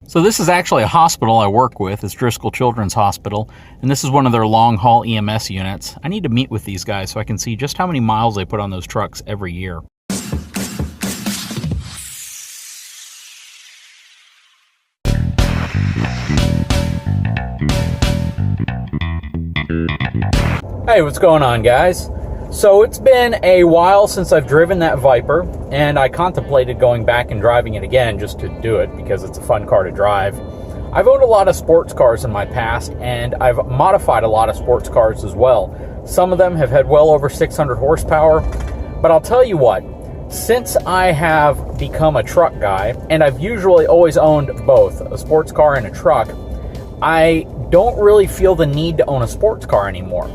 So this is actually a hospital I work with. It's Driscoll Children's Hospital, and this is one of their long-haul EMS units. I need to meet with these guys so I can see just how many miles they put on those trucks every year. Hey, what's going on, guys? So it's been a while since I've driven that Viper, and I contemplated going back and driving it again just to do it because it's a fun car to drive. I've owned a lot of sports cars in my past, and I've modified a lot of sports cars as well. Some of them have had well over 600 horsepower, but I'll tell you what, since I have become a truck guy, and I've usually always owned both, a sports car and a truck, I don't really feel the need to own a sports car anymore.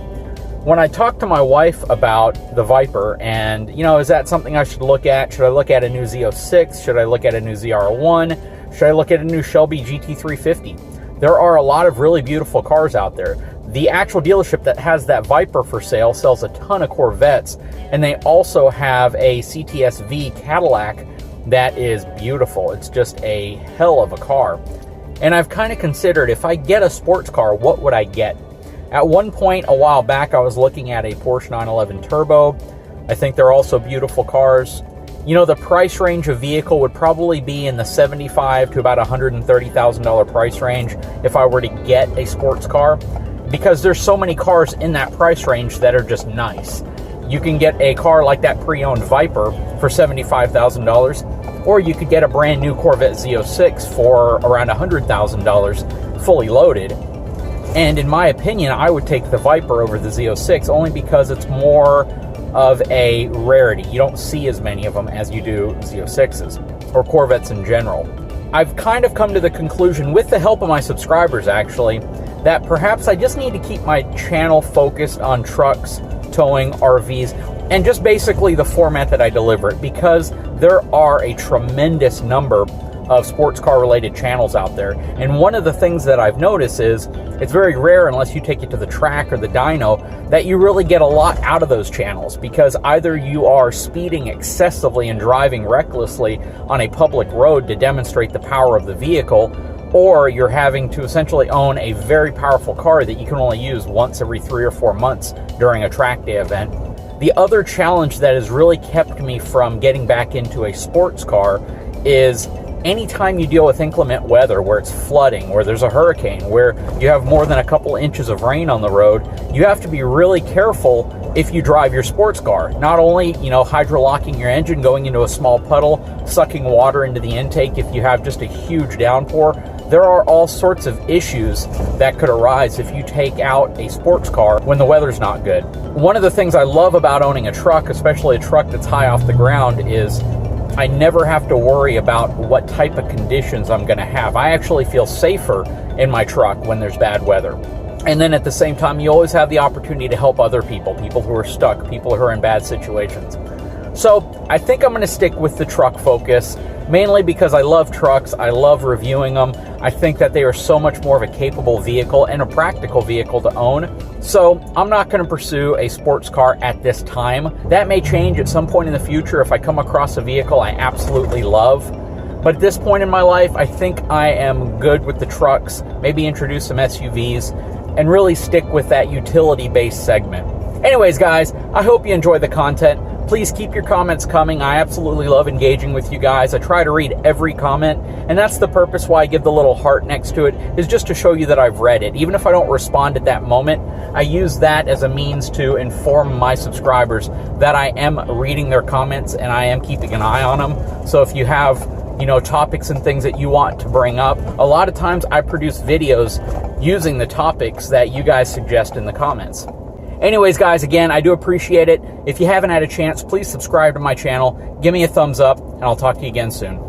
When I talked to my wife about the Viper and, is that something I should look at? Should I look at a new Z06? Should I look at a new ZR1? Should I look at a new Shelby GT350? There are a lot of really beautiful cars out there. The actual dealership that has that Viper for sale sells a ton of Corvettes, and they also have a CTS-V Cadillac that is beautiful. It's just a hell of a car. And I've kind of considered, if I get a sports car, what would I get? At one point, a while back, I was looking at a Porsche 911 Turbo. I think they're also beautiful cars. The price range of vehicle would probably be in the $75,000 to about $130,000 price range if I were to get a sports car, because there's so many cars in that price range that are just nice. You can get a car like that pre-owned Viper for $75,000, or you could get a brand new Corvette Z06 for around $100,000 fully loaded. And in my opinion, I would take the Viper over the Z06 only because it's more of a rarity. You don't see as many of them as you do Z06s or Corvettes in general. I've kind of come to the conclusion, with the help of my subscribers actually, that perhaps I just need to keep my channel focused on trucks, towing, RVs, and just basically the format that I deliver it, because there are a tremendous number of sports car related channels out there. And one of the things that I've noticed is it's very rare, unless you take it to the track or the dyno, that you really get a lot out of those channels, because either you are speeding excessively and driving recklessly on a public road to demonstrate the power of the vehicle, or you're having to essentially own a very powerful car that you can only use once every 3 or 4 months during a track day event. The other challenge that has really kept me from getting back into a sports car is anytime you deal with inclement weather, where it's flooding, where there's a hurricane, where you have more than a couple inches of rain on the road, you have to be really careful if you drive your sports car. Not only, hydrolocking your engine, going into a small puddle, sucking water into the intake if you have just a huge downpour. There are all sorts of issues that could arise if you take out a sports car when the weather's not good. One of the things I love about owning a truck, especially a truck that's high off the ground, is I never have to worry about what type of conditions I'm going to have. I actually feel safer in my truck when there's bad weather. And then at the same time, you always have the opportunity to help other people who are stuck, people who are in bad situations. So I think I'm going to stick with the truck focus, mainly because I love trucks. I love reviewing them. I think that they are so much more of a capable vehicle and a practical vehicle to own. So I'm not going to pursue a sports car at this time. That may change at some point in the future if I come across a vehicle I absolutely love. But at this point in my life, I think I am good with the trucks, maybe introduce some SUVs, and really stick with that utility-based segment. Anyways, guys, I hope you enjoy the content. Please keep your comments coming. I absolutely love engaging with you guys. I try to read every comment, and that's the purpose why I give the little heart next to it, is just to show you that I've read it. Even if I don't respond at that moment, I use that as a means to inform my subscribers that I am reading their comments and I am keeping an eye on them. So if you have topics and things that you want to bring up, a lot of times I produce videos using the topics that you guys suggest in the comments. Anyways, guys, again, I do appreciate it. If you haven't had a chance, please subscribe to my channel, give me a thumbs up, and I'll talk to you again soon.